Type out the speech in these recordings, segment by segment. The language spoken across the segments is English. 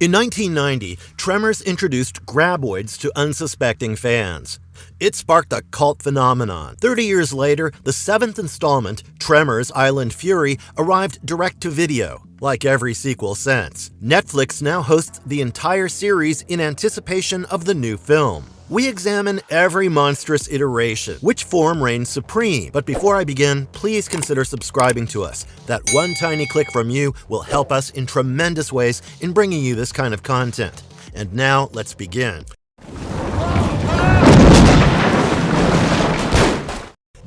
In 1990, Tremors introduced Graboids to unsuspecting fans. It sparked a cult phenomenon. 30 years later, the seventh installment, Tremors Island Fury, arrived direct-to-video, like every sequel since. Netflix now hosts the entire series in anticipation of the new film. We examine every monstrous iteration, which form reigns supreme. But before I begin, please consider subscribing to us. That one tiny click from you will help us in tremendous ways in bringing you this kind of content. And now, let's begin.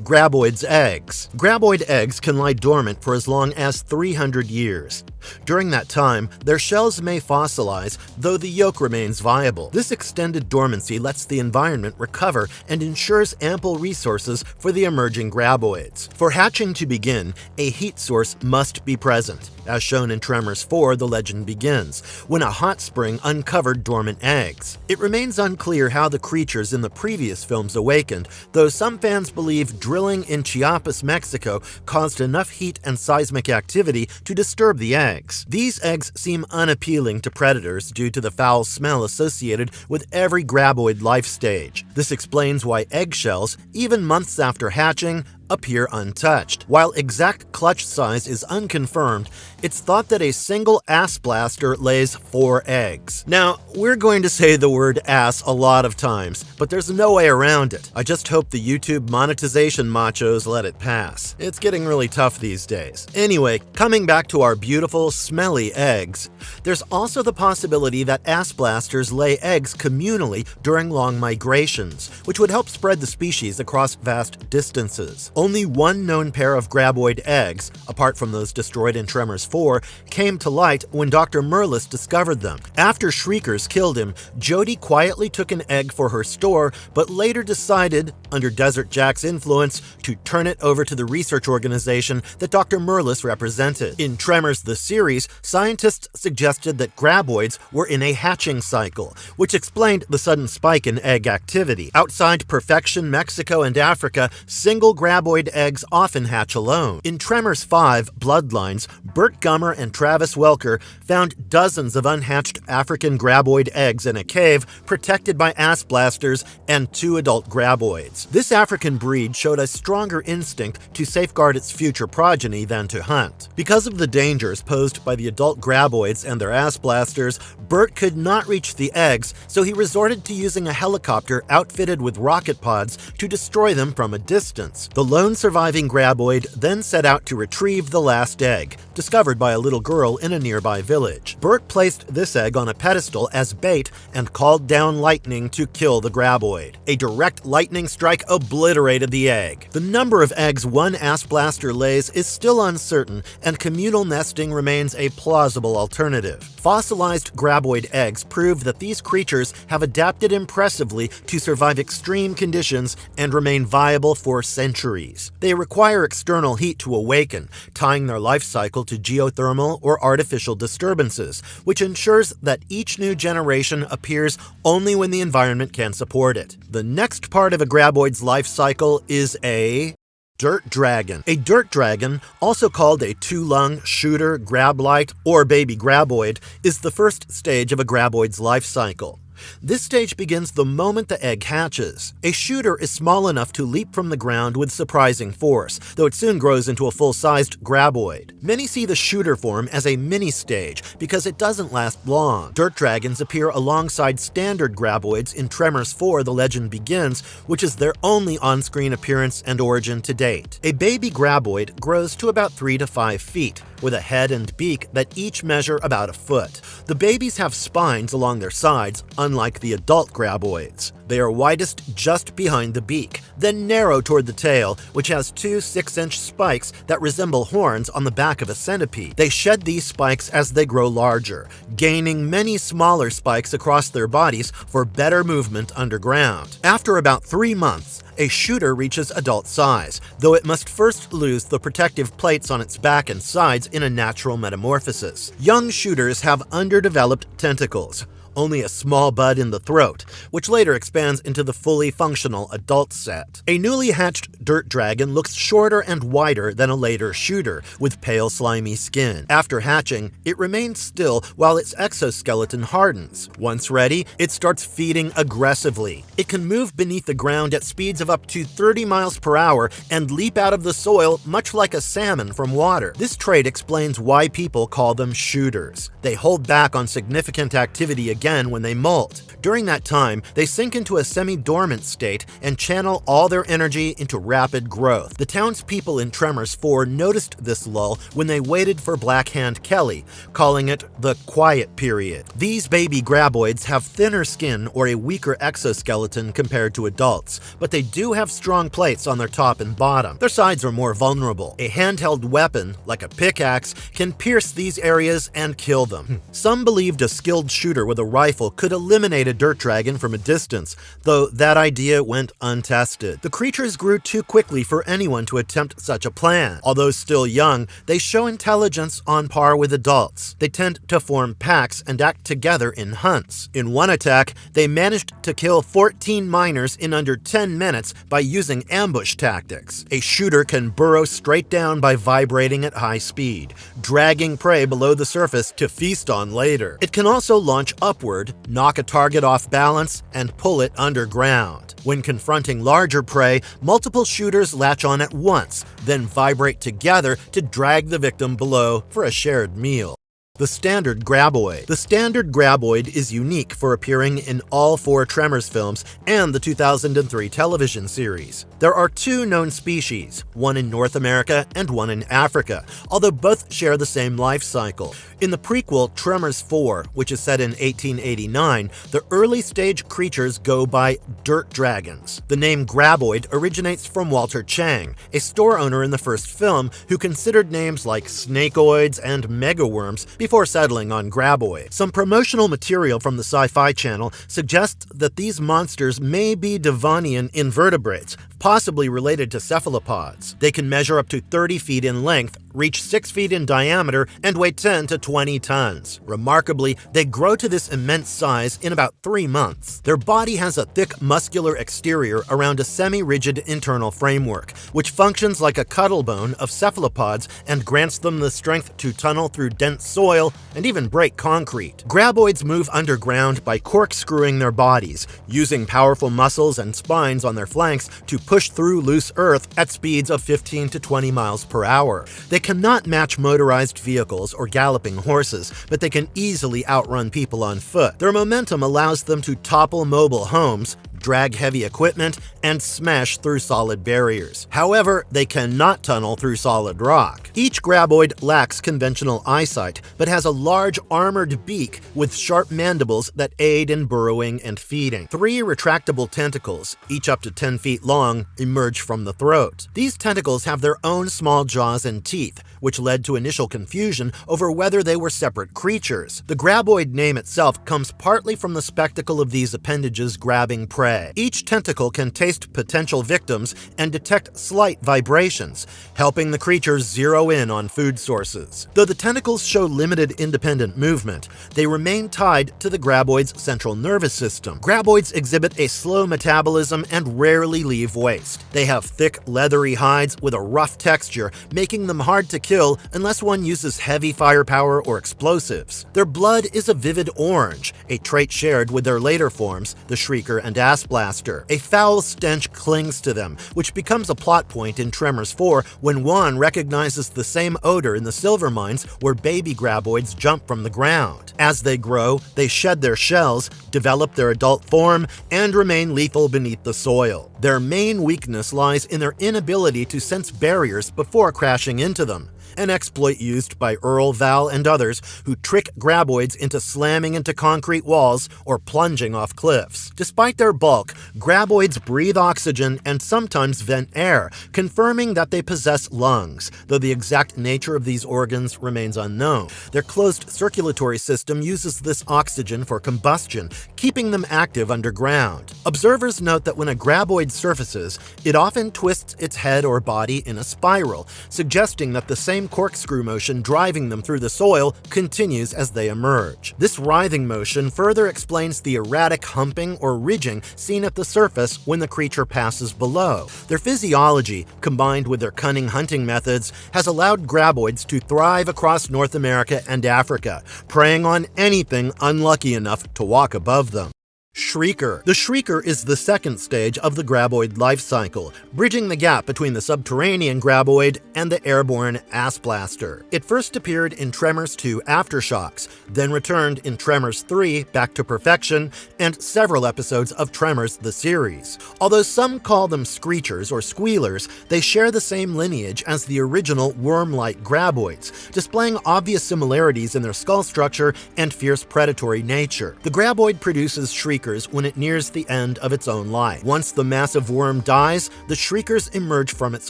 Graboids Eggs. Graboid eggs can lie dormant for as long as 300 years. During that time, their shells may fossilize, though the yolk remains viable. This extended dormancy lets the environment recover and ensures ample resources for the emerging graboids. For hatching to begin, a heat source must be present, as shown in Tremors 4: The Legend Begins, when a hot spring uncovered dormant eggs. It remains unclear how the creatures in the previous films awakened, though some fans believe drilling in Chiapas, Mexico caused enough heat and seismic activity to disturb the eggs. These eggs seem unappealing to predators due to the foul smell associated with every graboid life stage. This explains why eggshells, even months after hatching, appear untouched. While exact clutch size is unconfirmed, it's thought that a single ass blaster lays 4 eggs. Now, we're going to say the word ass a lot of times, but there's no way around it. I just hope the YouTube monetization machos let it pass. It's getting really tough these days. Anyway, coming back to our beautiful, smelly eggs, there's also the possibility that ass blasters lay eggs communally during long migrations, which would help spread the species across vast distances. Only one known pair of graboid eggs, apart from those destroyed in Tremors 4, came to light when Dr. Merlis discovered them. After Shriekers killed him, Jodie quietly took an egg for her store, but later decided, under Desert Jack's influence, to turn it over to the research organization that Dr. Merlis represented. In Tremors the series, scientists suggested that graboids were in a hatching cycle, which explained the sudden spike in egg activity. Outside Perfection, Mexico, and Africa, single graboid eggs often hatch alone. In Tremors 5: Bloodlines, Burt Gummer and Travis Welker found dozens of unhatched African graboid eggs in a cave protected by ass blasters and 2 adult graboids. This African breed showed a stronger instinct to safeguard its future progeny than to hunt. Because of the dangers posed by the adult graboids and their ass blasters, Burt could not reach the eggs, so he resorted to using a helicopter outfitted with rocket pods to destroy them from a distance. The lone surviving graboid then set out to retrieve the last egg, discovered by a little girl in a nearby village. Burt placed this egg on a pedestal as bait and called down lightning to kill the graboid. A direct lightning strike obliterated the egg. The number of eggs one ass blaster lays is still uncertain, and communal nesting remains a plausible alternative. Fossilized graboid eggs prove that these creatures have adapted impressively to survive extreme conditions and remain viable for centuries. They require external heat to awaken, tying their life cycle to geothermal or artificial disturbances, which ensures that each new generation appears only when the environment can support it. The next part of a graboid's life cycle is a dirt dragon. A dirt dragon, also called a two-lung, shooter, grablite, or baby graboid, is the first stage of a graboid's life cycle. This stage begins the moment the egg hatches. A shooter is small enough to leap from the ground with surprising force, though it soon grows into a full-sized graboid. Many see the shooter form as a mini-stage because it doesn't last long. Dirt dragons appear alongside standard graboids in Tremors 4: The Legend Begins, which is their only on-screen appearance and origin to date. A baby graboid grows to about 3 to 5 feet, with a head and beak that each measure about a foot. The babies have spines along their sides, unlike the adult graboids. They are widest just behind the beak, then narrow toward the tail, which has 2 6-inch spikes that resemble horns on the back of a centipede. They shed these spikes as they grow larger, gaining many smaller spikes across their bodies for better movement underground. After about 3 months, a shooter reaches adult size, though it must first lose the protective plates on its back and sides in a natural metamorphosis. Young shooters have underdeveloped tentacles. only a small bud in the throat, which later expands into the fully functional adult set. A newly hatched dirt dragon looks shorter and wider than a later shooter, with pale slimy skin. After hatching, it remains still while its exoskeleton hardens. Once ready, it starts feeding aggressively. It can move beneath the ground at speeds of up to 30 miles per hour and leap out of the soil much like a salmon from water. This trait explains why people call them shooters. They hold back on significant activity again when they molt. During that time, they sink into a semi-dormant state and channel all their energy into rapid growth. The townspeople in Tremors 4 noticed this lull when they waited for Black Hand Kelly, calling it the quiet period. These baby graboids have thinner skin or a weaker exoskeleton compared to adults, but they do have strong plates on their top and bottom. Their sides are more vulnerable. A handheld weapon, like a pickaxe, can pierce these areas and kill them. Some believed a skilled shooter with a rifle could eliminate a dirt dragon from a distance, though that idea went untested. The creatures grew too quickly for anyone to attempt such a plan. Although still young, they show intelligence on par with adults. They tend to form packs and act together in hunts. In one attack, they managed to kill 14 miners in under 10 minutes by using ambush tactics. A shooter can burrow straight down by vibrating at high speed, dragging prey below the surface to feast on later. It can also launch upward, knock a target off balance, and pull it underground. When confronting larger prey, multiple shooters latch on at once, then vibrate together to drag the victim below for a shared meal. The Standard Graboid. The Standard Graboid is unique for appearing in all 4 Tremors films and the 2003 television series. There are 2 known species, one in North America and one in Africa, although both share the same life cycle. In the prequel Tremors 4, which is set in 1889, the early stage creatures go by dirt dragons. The name Graboid originates from Walter Chang, a store owner in the first film who considered names like snakeoids and megaworms before settling on Graboid. Some promotional material from the Sci-Fi Channel suggests that these monsters may be Devonian invertebrates, possibly related to cephalopods. They can measure up to 30 feet in length, reach 6 feet in diameter, and weigh 10 to 20 tons. Remarkably, they grow to this immense size in about 3 months. Their body has a thick, muscular exterior around a semi-rigid internal framework, which functions like a cuttlebone of cephalopods and grants them the strength to tunnel through dense soil and even break concrete. Graboids move underground by corkscrewing their bodies, using powerful muscles and spines on their flanks to push through loose earth at speeds of 15 to 20 miles per hour. They cannot match motorized vehicles or galloping horses, but they can easily outrun people on foot. Their momentum allows them to topple mobile homes, drag heavy equipment, and smash through solid barriers. However, they cannot tunnel through solid rock. Each graboid lacks conventional eyesight, but has a large armored beak with sharp mandibles that aid in burrowing and feeding. 3 retractable tentacles, each up to 10 feet long, emerge from the throat. These tentacles have their own small jaws and teeth, which led to initial confusion over whether they were separate creatures. The graboid name itself comes partly from the spectacle of these appendages grabbing prey. Each tentacle can taste potential victims and detect slight vibrations, helping the creatures zero in on food sources. Though the tentacles show limited independent movement, they remain tied to the graboid's central nervous system. Graboids exhibit a slow metabolism and rarely leave waste. They have thick, leathery hides with a rough texture, making them hard to kill unless one uses heavy firepower or explosives. Their blood is a vivid orange, a trait shared with their later forms, the Shrier and Blaster. A foul stench clings to them, which becomes a plot point in Tremors 4 when Juan recognizes the same odor in the silver mines where baby graboids jump from the ground. As they grow, they shed their shells, develop their adult form, and remain lethal beneath the soil. Their main weakness lies in their inability to sense barriers before crashing into them, an exploit used by Earl, Val, and others who trick graboids into slamming into concrete walls or plunging off cliffs. Despite their bulk, graboids breathe oxygen and sometimes vent air, confirming that they possess lungs, though the exact nature of these organs remains unknown. Their closed circulatory system uses this oxygen for combustion, keeping them active underground. Observers note that when a graboid surfaces, it often twists its head or body in a spiral, suggesting that the same same corkscrew motion driving them through the soil continues as they emerge. This writhing motion further explains the erratic humping or ridging seen at the surface when the creature passes below. Their physiology, combined with their cunning hunting methods, has allowed graboids to thrive across North America and Africa, preying on anything unlucky enough to walk above them. Shrieker. The Shrieker is the second stage of the graboid life cycle, bridging the gap between the subterranean graboid and the airborne ass blaster. It first appeared in Tremors 2 Aftershocks, then returned in Tremors 3 Back to Perfection, and several episodes of Tremors the series. Although some call them screechers or squealers, they share the same lineage as the original worm-like graboids, displaying obvious similarities in their skull structure and fierce predatory nature. The graboid produces shriekers when it nears the end of its own life. Once the massive worm dies, the shriekers emerge from its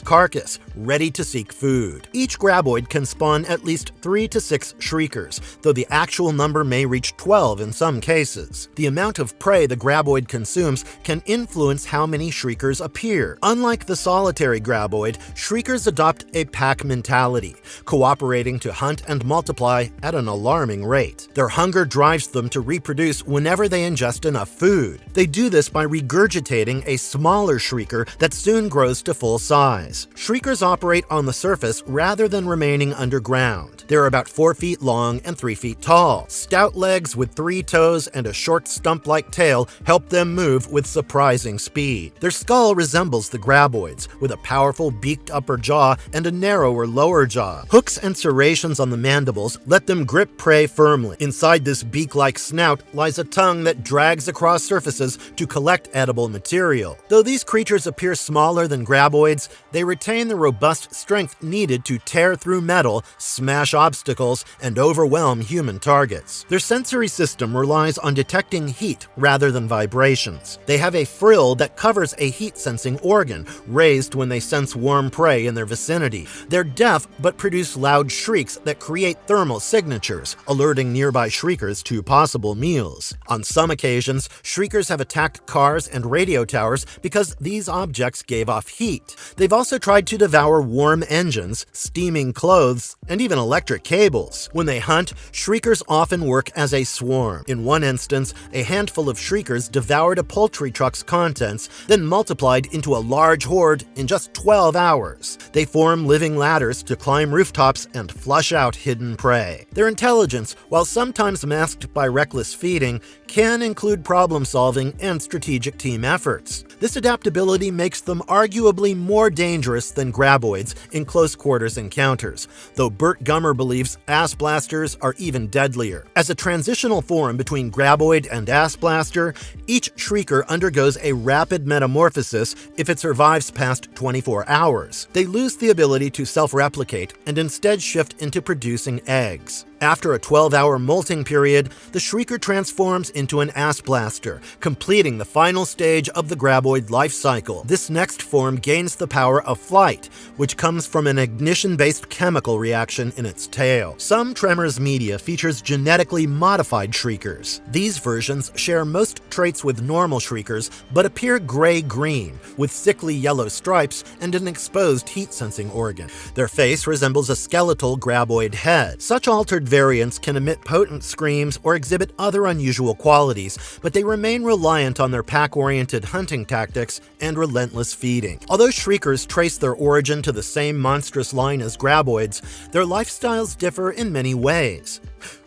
carcass, ready to seek food. Each graboid can spawn at least 3 to 6 shriekers, though the actual number may reach 12 in some cases. The amount of prey the graboid consumes can influence how many shriekers appear. Unlike the solitary graboid, shriekers adopt a pack mentality, cooperating to hunt and multiply at an alarming rate. Their hunger drives them to reproduce whenever they ingest enough food. They do this by regurgitating a smaller shrieker that soon grows to full size. Shriekers operate on the surface rather than remaining underground. They're about 4 feet long and 3 feet tall. Stout legs with 3 toes and a short stump-like tail help them move with surprising speed. Their skull resembles the graboids, with a powerful beaked upper jaw and a narrower lower jaw. Hooks and serrations on the mandibles let them grip prey firmly. Inside this beak-like snout lies a tongue that drags across surfaces to collect edible material. Though these creatures appear smaller than graboids, they retain the robust strength needed to tear through metal, smash obstacles, and overwhelm human targets. Their sensory system relies on detecting heat rather than vibrations. They have a frill that covers a heat-sensing organ, raised when they sense warm prey in their vicinity. They're deaf but produce loud shrieks that create thermal signatures, alerting nearby shriekers to possible meals. On some occasions, shriekers have attacked cars and radio towers because these objects gave off heat. They've also tried to devour warm engines, steaming clothes, and even electric cables. When they hunt, shriekers often work as a swarm. In one instance, a handful of shriekers devoured a poultry truck's contents, then multiplied into a large horde in just 12 hours. They form living ladders to climb rooftops and flush out hidden prey. Their intelligence, while sometimes masked by reckless feeding, can include problem-solving and strategic team efforts. This adaptability makes them arguably more dangerous than graboids in close-quarters encounters, though Burt Gummer believes ass blasters are even deadlier. As a transitional form between graboid and ass blaster, each shrieker undergoes a rapid metamorphosis if it survives past 24 hours. They lose the ability to self-replicate and instead shift into producing eggs. After a 12-hour molting period, the shrieker transforms into an ass blaster, completing the final stage of the graboid life cycle. This next form gains the power of flight, which comes from an ignition-based chemical reaction in its tail. Some Tremors media features genetically modified shriekers. These versions share most traits with normal shriekers, but appear gray-green, with sickly yellow stripes and an exposed heat-sensing organ. Their face resembles a skeletal graboid head. Such altered variants can emit potent screams or exhibit other unusual qualities, but they remain reliant on their pack-oriented hunting tactics and relentless feeding. Although shriekers trace their origin to the same monstrous line as graboids, their lifestyles differ in many ways.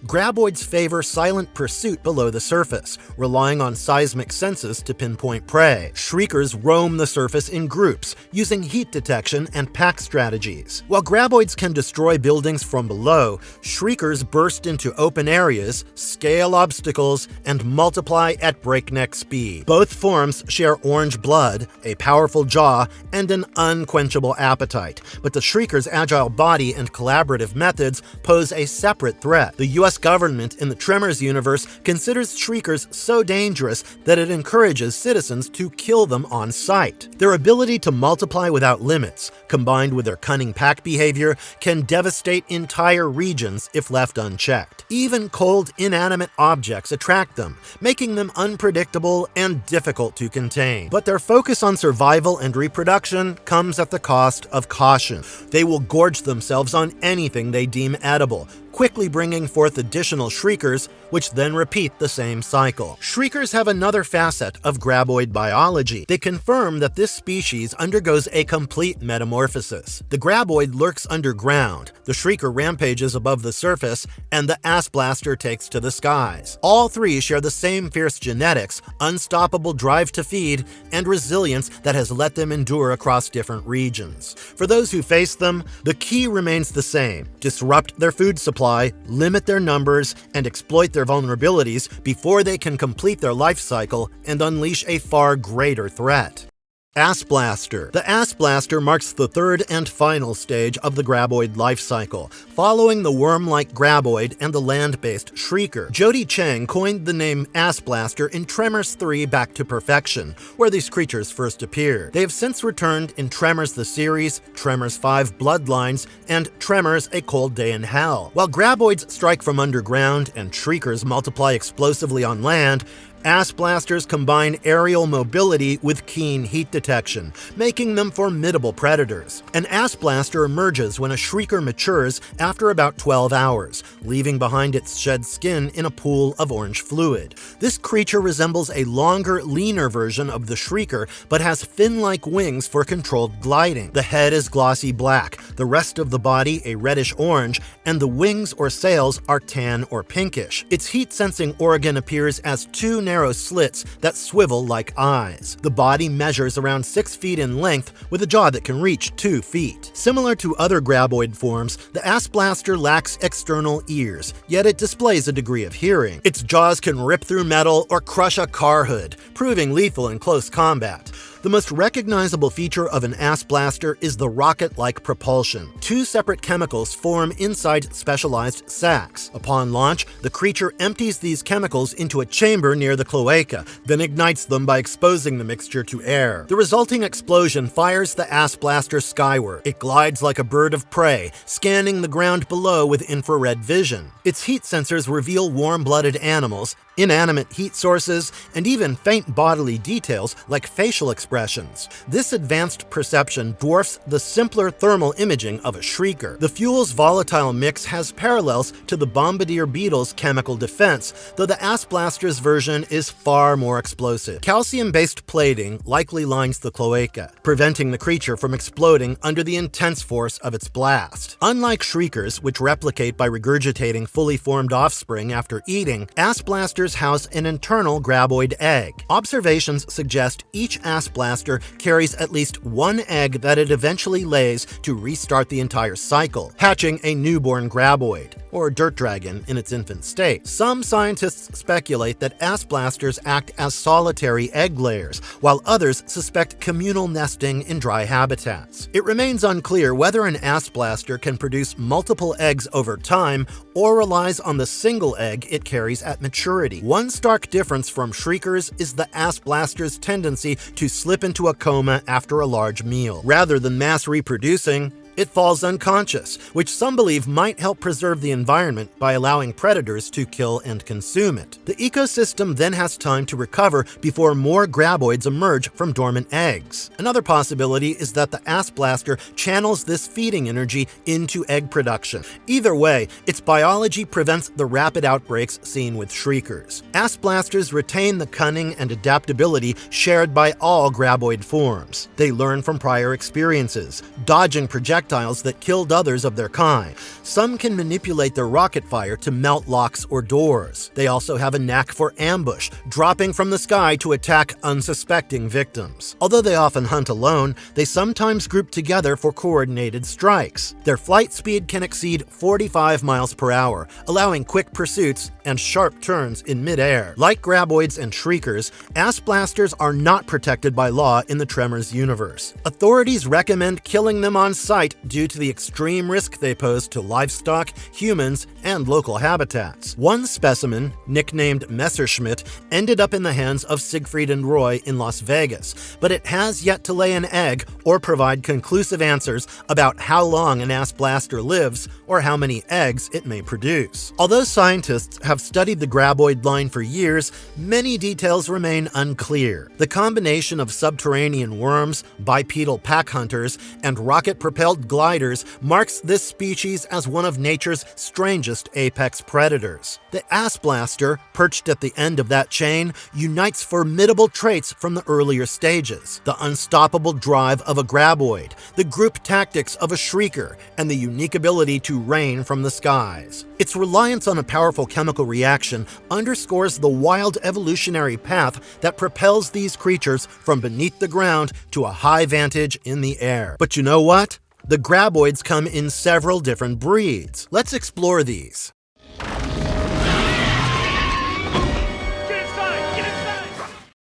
Graboids favor silent pursuit below the surface, relying on seismic senses to pinpoint prey. Shriekers roam the surface in groups, using heat detection and pack strategies. While graboids can destroy buildings from below, shriekers burst into open areas, scale obstacles, and multiply at breakneck speed. Both forms share orange blood, a powerful jaw, and an unquenchable appetite, but the shrieker's agile body and collaborative methods pose a separate threat. The The US government in the Tremors universe considers shriekers so dangerous that it encourages citizens to kill them on sight. Their ability to multiply without limits, combined with their cunning pack behavior, can devastate entire regions if left unchecked. Even cold, inanimate objects attract them, making them unpredictable and difficult to contain. But their focus on survival and reproduction comes at the cost of caution. They will gorge themselves on anything they deem edible, quickly bringing forth additional shriekers, which then repeat the same cycle. Shriekers have another facet of graboid biology. They confirm that this species undergoes a complete metamorphosis. The graboid lurks underground, the shrieker rampages above the surface, and the ass blaster takes to the skies. All three share the same fierce genetics, unstoppable drive to feed, and resilience that has let them endure across different regions. For those who face them, the key remains the same: disrupt their food supply, limit their numbers, and exploit their vulnerabilities before they can complete their life cycle and unleash a far greater threat. Ass Blaster. The Ass Blaster marks the third and final stage of the graboid life cycle, following the worm-like graboid and the land-based shrieker. Jody Chang coined the name Ass Blaster in Tremors 3 Back to Perfection, where these creatures first appeared. They have since returned in Tremors the series, Tremors 5 Bloodlines, and Tremors A Cold Day in Hell. While graboids strike from underground and shriekers multiply explosively on land, Ass Blasters combine aerial mobility with keen heat detection, making them formidable predators. An Ass Blaster emerges when a shrieker matures after about 12 hours, leaving behind its shed skin in a pool of orange fluid. This creature resembles a longer, leaner version of the shrieker, but has fin-like wings for controlled gliding. The head is glossy black, the rest of the body a reddish-orange, and the wings or sails are tan or pinkish. Its heat-sensing organ appears as two narrow slits that swivel like eyes. The body measures around 6 feet in length with a jaw that can reach 2 feet. Similar to other graboid forms, the Ass Blaster lacks external ears, yet it displays a degree of hearing. Its jaws can rip through metal or crush a car hood, proving lethal in close combat. The most recognizable feature of an Ass Blaster is the rocket-like propulsion. 2 separate chemicals form inside specialized sacs. Upon launch, the creature empties these chemicals into a chamber near the cloaca, then ignites them by exposing the mixture to air. The resulting explosion fires the Ass Blaster skyward. It glides like a bird of prey, scanning the ground below with infrared vision. Its heat sensors reveal warm-blooded animals, inanimate heat sources, and even faint bodily details like facial expressions. This advanced perception dwarfs the simpler thermal imaging of a shrieker. The fuel's volatile mix has parallels to the bombardier beetle's chemical defense, though the Ass Blaster's version is far more explosive. Calcium-based plating likely lines the cloaca, preventing the creature from exploding under the intense force of its blast. Unlike shriekers, which replicate by regurgitating fully formed offspring after eating, Ass Blasters house an internal graboid egg. Observations suggest each Ass Blaster carries at least one egg that it eventually lays to restart the entire cycle, hatching a newborn graboid, or dirt dragon in its infant state. Some scientists speculate that Ass Blasters act as solitary egg layers, while others suspect communal nesting in dry habitats. It remains unclear whether an Ass Blaster can produce multiple eggs over time or relies on the single egg it carries at maturity. One stark difference from shriekers is the Ass Blaster's tendency to slip into a coma after a large meal. Rather than mass reproducing, it falls unconscious, which some believe might help preserve the environment by allowing predators to kill and consume it. The ecosystem then has time to recover before more graboids emerge from dormant eggs. Another possibility is that the Ass Blaster channels this feeding energy into egg production. Either way, its biology prevents the rapid outbreaks seen with shriekers. Ass Blasters retain the cunning and adaptability shared by all graboid forms. They learn from prior experiences, dodging projectiles that killed others of their kind. Some can manipulate their rocket fire to melt locks or doors. They also have a knack for ambush, dropping from the sky to attack unsuspecting victims. Although they often hunt alone, they sometimes group together for coordinated strikes. Their flight speed can exceed 45 miles per hour, allowing quick pursuits and sharp turns in midair. Like graboids and shriekers, Ass Blasters are not protected by law in the Tremors universe. Authorities recommend killing them on sight due to the extreme risk they pose to livestock, humans, and local habitats. One specimen, nicknamed Messerschmitt, ended up in the hands of Siegfried and Roy in Las Vegas, but it has yet to lay an egg or provide conclusive answers about how long an asp blaster lives or how many eggs it may produce. Although scientists have studied the graboid line for years, many details remain unclear. The combination of subterranean worms, bipedal pack hunters, and rocket-propelled gliders marks this species as one of nature's strangest apex predators. The asp blaster, perched at the end of that chain, unites formidable traits from the earlier stages: the unstoppable drive of a graboid, the group tactics of a shrieker, and the unique ability to rain from the skies. Its reliance on a powerful chemical reaction underscores the wild evolutionary path that propels these creatures from beneath the ground to a high vantage in the air. But you know what? The graboids come in several different breeds. Let's explore these.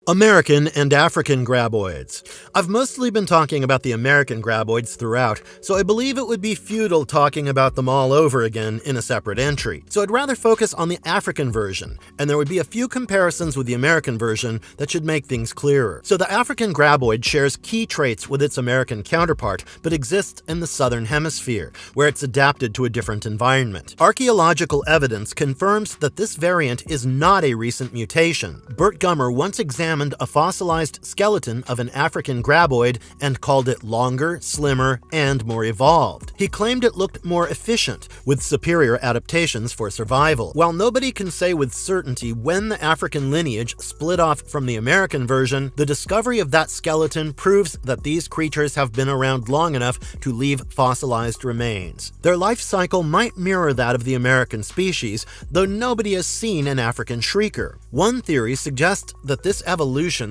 American and African graboids. I've mostly been talking about the American graboids throughout, so I believe it would be futile talking about them all over again in a separate entry. So I'd rather focus on the African version, and there would be a few comparisons with the American version that should make things clearer. So the African graboid shares key traits with its American counterpart, but exists in the southern hemisphere, where it's adapted to a different environment. Archaeological evidence confirms that this variant is not a recent mutation. Bert Gummer once examined a fossilized skeleton of an African graboid and called it longer, slimmer, and more evolved. He claimed it looked more efficient, with superior adaptations for survival. While nobody can say with certainty when the African lineage split off from the American version, the discovery of that skeleton proves that these creatures have been around long enough to leave fossilized remains. Their life cycle might mirror that of the American species, though nobody has seen an African shrieker. One theory suggests that this evolution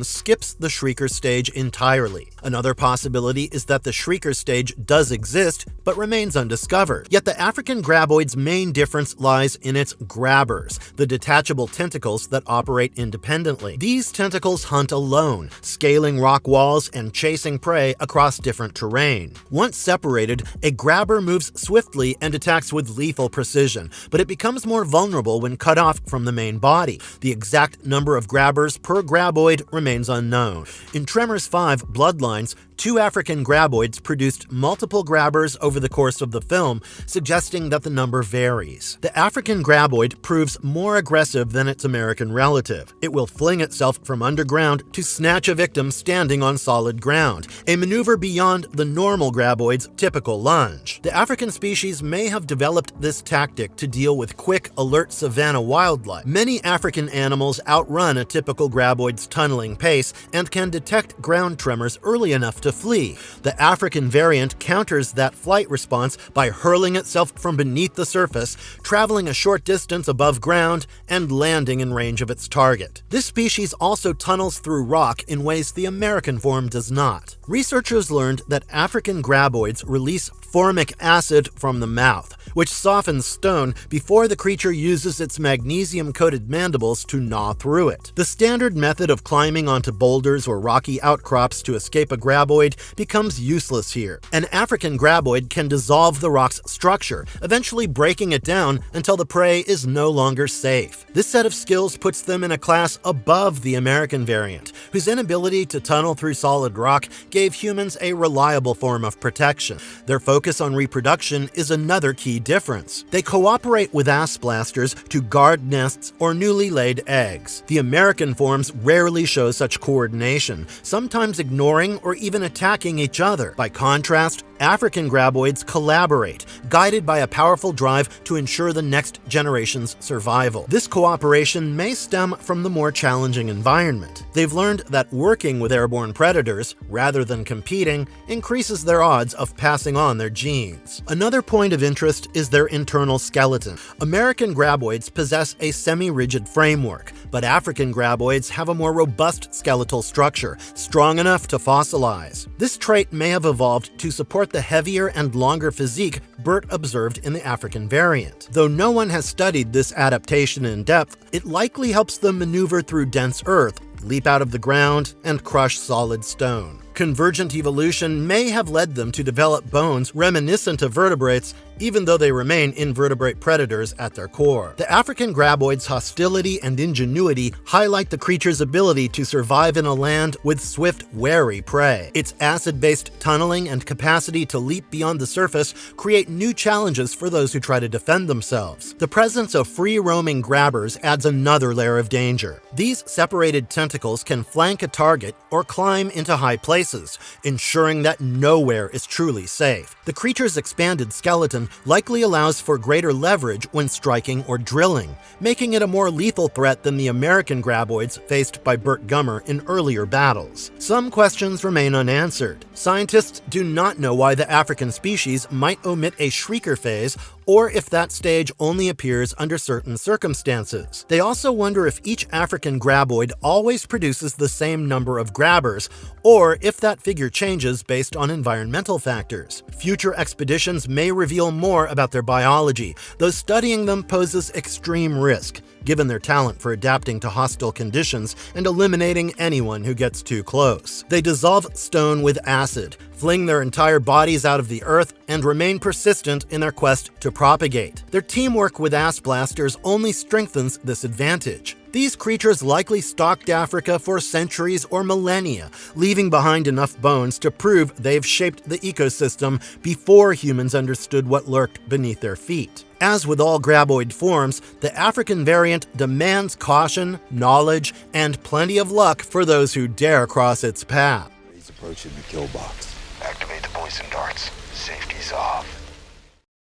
skips the shrieker stage entirely. Another possibility is that the shrieker stage does exist, but remains undiscovered. Yet the African graboid's main difference lies in its grabbers, the detachable tentacles that operate independently. These tentacles hunt alone, scaling rock walls and chasing prey across different terrain. Once separated, a grabber moves swiftly and attacks with lethal precision, but it becomes more vulnerable when cut off from the main body. The exact number of grabbers per graboid remains unknown. In Tremors 5 Bloodlines, 2 African graboids produced multiple grabbers over the course of the film, suggesting that the number varies. The African graboid proves more aggressive than its American relative. It will fling itself from underground to snatch a victim standing on solid ground, a maneuver beyond the normal graboid's typical lunge. The African species may have developed this tactic to deal with quick, alert savanna wildlife. Many African animals outrun a typical graboid's tunneling pace and can detect ground tremors early enough to flee. The African variant counters that flight response by hurling itself from beneath the surface, traveling a short distance above ground, and landing in range of its target. This species also tunnels through rock in ways the American form does not. Researchers learned that African graboids release formic acid from the mouth, which softens stone before the creature uses its magnesium-coated mandibles to gnaw through it. The standard method of climbing onto boulders or rocky outcrops to escape a graboid becomes useless here. An African graboid can dissolve the rock's structure, eventually breaking it down until the prey is no longer safe. This set of skills puts them in a class above the American variant, whose inability to tunnel through solid rock gave humans a reliable form of protection. Their focus on reproduction is another key difference. They cooperate with asp blasters to guard nests or newly laid eggs. The American forms rarely show such coordination, sometimes ignoring or even attacking each other. By contrast, African graboids collaborate, guided by a powerful drive to ensure the next generation's survival. This cooperation may stem from the more challenging environment. They've learned that working with airborne predators, rather than competing, increases their odds of passing on their genes. Another point of interest is their internal skeleton. American graboids possess a semi-rigid framework, but African graboids have a more robust skeletal structure, strong enough to fossilize. This trait may have evolved to support the heavier and longer physique Bert observed in the African variant. Though no one has studied this adaptation in depth, it likely helps them maneuver through dense earth, leap out of the ground, and crush solid stone. Convergent evolution may have led them to develop bones reminiscent of vertebrates, even though they remain invertebrate predators at their core. The African graboid's hostility and ingenuity highlight the creature's ability to survive in a land with swift, wary prey. Its acid-based tunneling and capacity to leap beyond the surface create new challenges for those who try to defend themselves. The presence of free-roaming grabbers adds another layer of danger. These separated tentacles can flank a target or climb into high places, ensuring that nowhere is truly safe. The creature's expanded skeleton likely allows for greater leverage when striking or drilling, making it a more lethal threat than the American graboids faced by Burt Gummer in earlier battles. Some questions remain unanswered. Scientists do not know why the African species might omit a Shrier phase, or if that stage only appears under certain circumstances. They also wonder if each African graboid always produces the same number of grabbers, or if that figure changes based on environmental factors. Future expeditions may reveal more about their biology, though studying them poses extreme risk, given their talent for adapting to hostile conditions and eliminating anyone who gets too close. They dissolve stone with acid, fling their entire bodies out of the earth, and remain persistent in their quest to propagate. Their teamwork with ass blasters only strengthens this advantage. These creatures likely stalked Africa for centuries or millennia, leaving behind enough bones to prove they've shaped the ecosystem before humans understood what lurked beneath their feet. As with all graboid forms, the African variant demands caution, knowledge, and plenty of luck for those who dare cross its path. He's approaching the kill box. Activate the poison darts. Safety's off.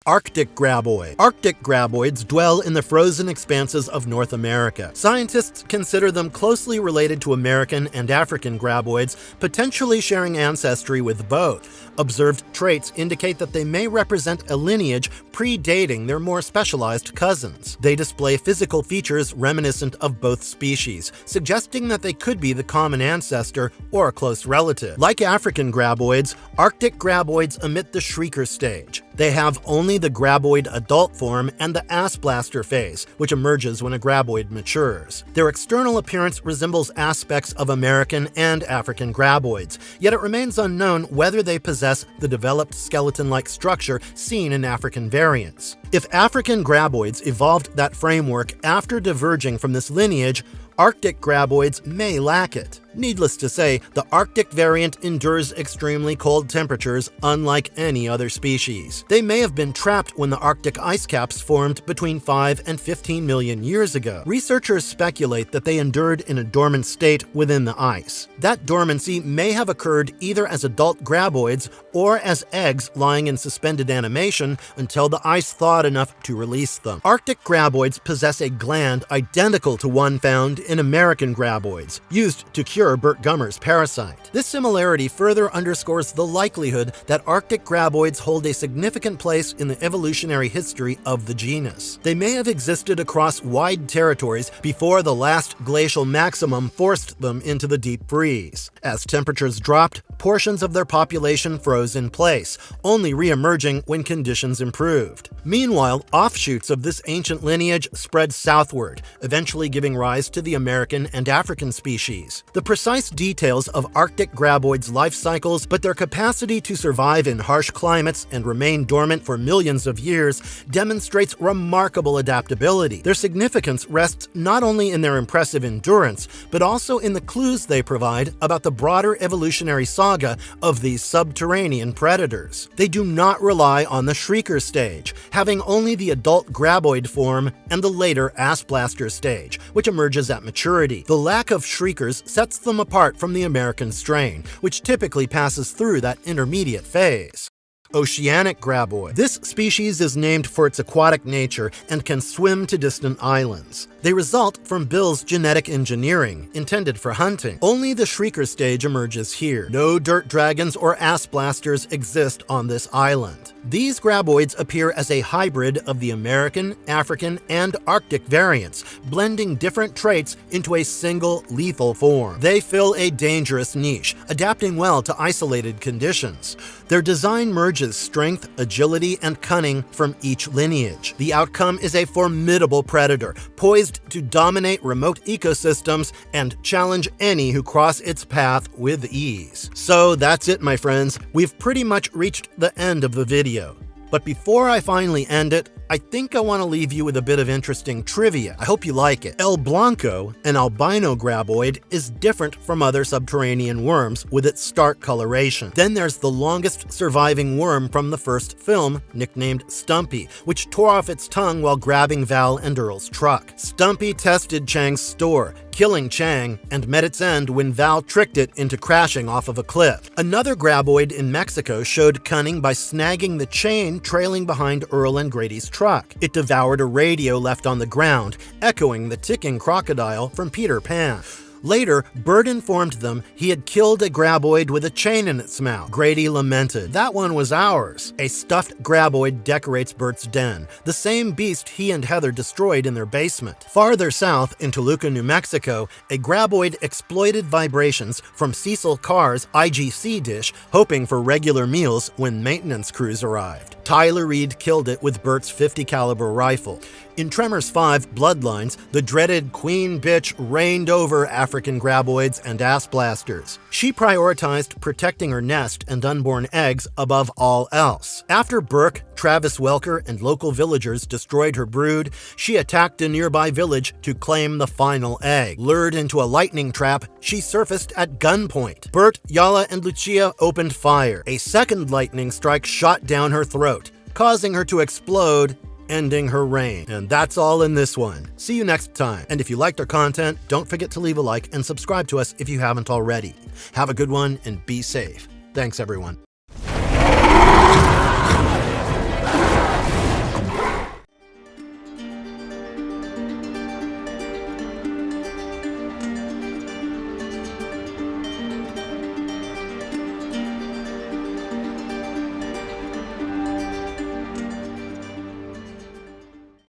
Arctic Graboid. Arctic graboids dwell in the frozen expanses of North America. Scientists consider them closely related to American and African graboids, potentially sharing ancestry with both. Observed traits indicate that they may represent a lineage predating their more specialized cousins. They display physical features reminiscent of both species, suggesting that they could be the common ancestor or a close relative. Like African graboids, Arctic graboids emit the Shrier stage. They have only the graboid adult form and the ass blaster phase, which emerges when a graboid matures. Their external appearance resembles aspects of American and African graboids, yet it remains unknown whether they possess the developed skeleton-like structure seen in African variants. If African graboids evolved that framework after diverging from this lineage, Arctic graboids may lack it. Needless to say, the Arctic variant endures extremely cold temperatures unlike any other species. They may have been trapped when the Arctic ice caps formed between 5 and 15 million years ago. Researchers speculate that they endured in a dormant state within the ice. That dormancy may have occurred either as adult graboids or as eggs lying in suspended animation until the ice thawed enough to release them. Arctic graboids possess a gland identical to one found in American graboids, used to cure Burt Gummer's parasite. This similarity further underscores the likelihood that Arctic graboids hold a significant place in the evolutionary history of the genus. They may have existed across wide territories before the last glacial maximum forced them into the deep freeze. As temperatures dropped, portions of their population froze in place, only re-emerging when conditions improved. Meanwhile, offshoots of this ancient lineage spread southward, eventually giving rise to the American and African species. The precise details of Arctic graboids' life cycles, but their capacity to survive in harsh climates and remain dormant for millions of years demonstrates remarkable adaptability. Their significance rests not only in their impressive endurance, but also in the clues they provide about the broader evolutionary saga of these subterranean predators. They do not rely on the Shrier stage, having only the adult graboid form and the later ass blaster stage, which emerges at maturity. The lack of Shriers sets them apart from the American strain, which typically passes through that intermediate phase. Oceanic Graboid. This species is named for its aquatic nature and can swim to distant islands. They result from Bill's genetic engineering, intended for hunting. Only the Shrier stage emerges here. No dirt dragons or ass blasters exist on this island. These graboids appear as a hybrid of the American, African, and Arctic variants, blending different traits into a single lethal form. They fill a dangerous niche, adapting well to isolated conditions. Their design merges strength, agility, and cunning from each lineage. The outcome is a formidable predator, poised to dominate remote ecosystems and challenge any who cross its path with ease. So that's it, my friends. We've pretty much reached the end of the video. But before I finally end it, I think I want to leave you with a bit of interesting trivia. I hope you like it. El Blanco, an albino graboid, is different from other subterranean worms with its stark coloration. Then there's the longest surviving worm from the first film, nicknamed Stumpy, which tore off its tongue while grabbing Val and Earl's truck. Stumpy tested Chang's store, killing Chang, and met its end when Val tricked it into crashing off of a cliff. Another graboid in Mexico showed cunning by snagging the chain trailing behind Earl and Grady's truck. It devoured a radio left on the ground, echoing the ticking crocodile from Peter Pan. Later, Bert informed them he had killed a graboid with a chain in its mouth. Grady lamented, "That one was ours." A stuffed graboid decorates Bert's den, the same beast he and Heather destroyed in their basement. Farther south, in Toluca, New Mexico, a graboid exploited vibrations from Cecil Carr's IGC dish, hoping for regular meals when maintenance crews arrived. Tyler Reed killed it with Bert's .50 caliber rifle. In Tremors 5 Bloodlines, the dreaded Queen Bitch reigned over African graboids and ass blasters. She prioritized protecting her nest and unborn eggs above all else. After Burke, Travis Welker, and local villagers destroyed her brood, she attacked a nearby village to claim the final egg. Lured into a lightning trap, she surfaced at gunpoint. Bert, Yala, and Lucia opened fire. A second lightning strike shot down her throat, causing her to explode, ending her reign. And that's all in this one. See you next time. And if you liked our content, don't forget to leave a like and subscribe to us if you haven't already. Have a good one and be safe. Thanks, everyone.